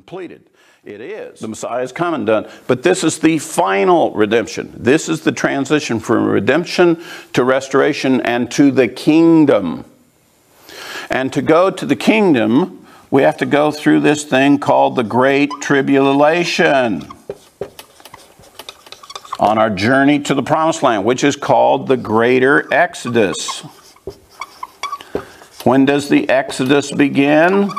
completed. It is. The Messiah is come and done. But this is the final redemption. This is the transition from redemption to restoration and to the kingdom. And to go to the kingdom, we have to go through this thing called the Great Tribulation on our journey to the Promised Land, which is called the Greater Exodus. When does the Exodus begin?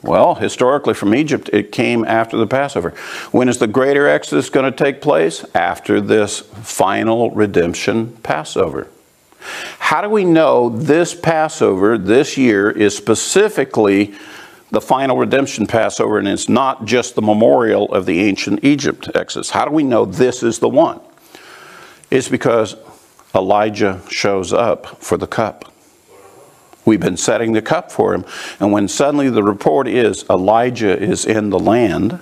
Well, historically from Egypt, it came after the Passover. When is the Greater Exodus going to take place? After this final redemption Passover. How do we know this Passover this year is specifically the final redemption Passover and it's not just the memorial of the ancient Egypt Exodus? How do we know this is the one? It's because Elijah shows up for the cup. We've been setting the cup for him. And when suddenly the report is Elijah is in the land,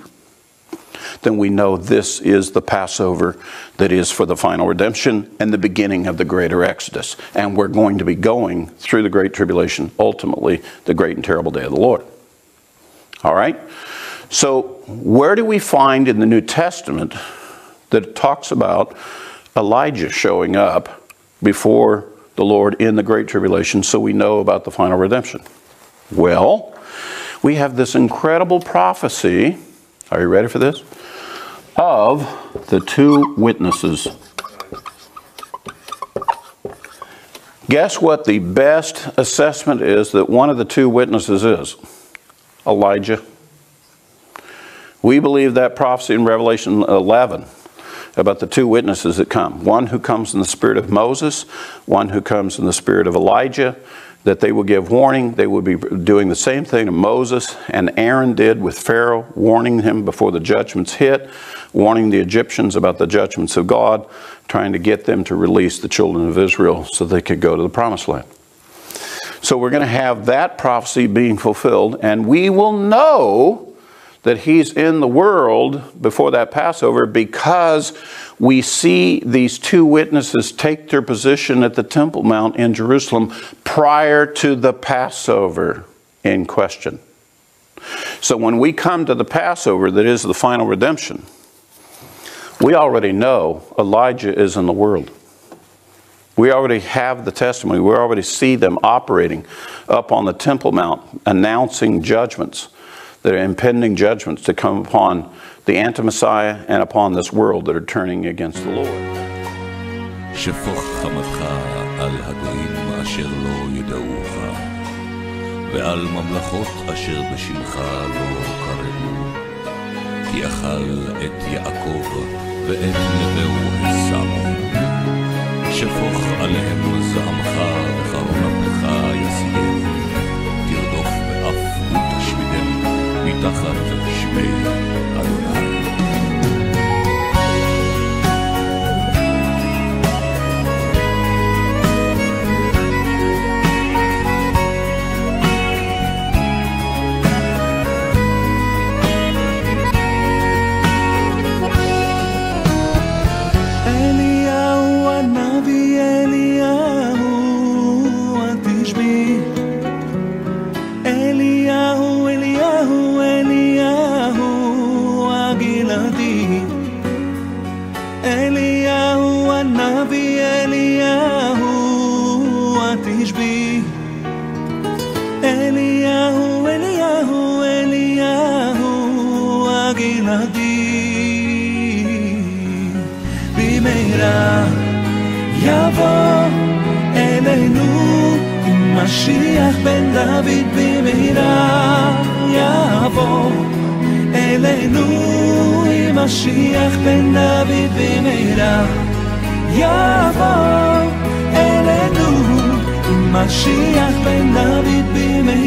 then we know this is the Passover that is for the final redemption and the beginning of the Greater Exodus. And we're going to be going through the Great Tribulation, ultimately the great and terrible day of the Lord. All right? So where do we find in the New Testament that it talks about Elijah showing up before the Lord in the Great Tribulation so we know about the final redemption? Well, we have this incredible prophecy, are you ready for this? Of the two witnesses. Guess what the best assessment is that one of the two witnesses is? Elijah. We believe that prophecy in Revelation 11 about the two witnesses that come. One who comes in the spirit of Moses, one who comes in the spirit of Elijah, that they will give warning. They will be doing the same thing to Moses and Aaron did with Pharaoh, warning him before the judgments hit, warning the Egyptians about the judgments of God, trying to get them to release the children of Israel so they could go to the Promised Land. So we're going to have that prophecy being fulfilled, and we will know that he's in the world before that Passover because we see these two witnesses take their position at the Temple Mount in Jerusalem prior to the Passover in question. So when we come to the Passover that is the final redemption, we already know Elijah is in the world. We already have the testimony. We already see them operating up on the Temple Mount, announcing judgments. That are impending judgments to come upon the anti-Messiah and upon this world that are turning against the Lord. שפוך חמתך על הגויים אשר לא ידעוך, ועל ממלכות אשר בשמך לא קראו, כי אכל את יעקב ואת נביאו השמו. שפוך עליהם זעמך וחרון אפך יסיים, תרדוף באף ותשמידם. מתחת שמי אדוני. אליהו הנביא אליהו התשבי אליהו אליהו אליהו הגלעדי אליהו הנביא אליהו התשבי אליהו אליהו אליהו הגלעדי במהרה יבוא אלינו משיח בן דוד במהרה יבוא אלינו משיח בן דוד במהרה יבוא אלינו משיח בן דוד במהרה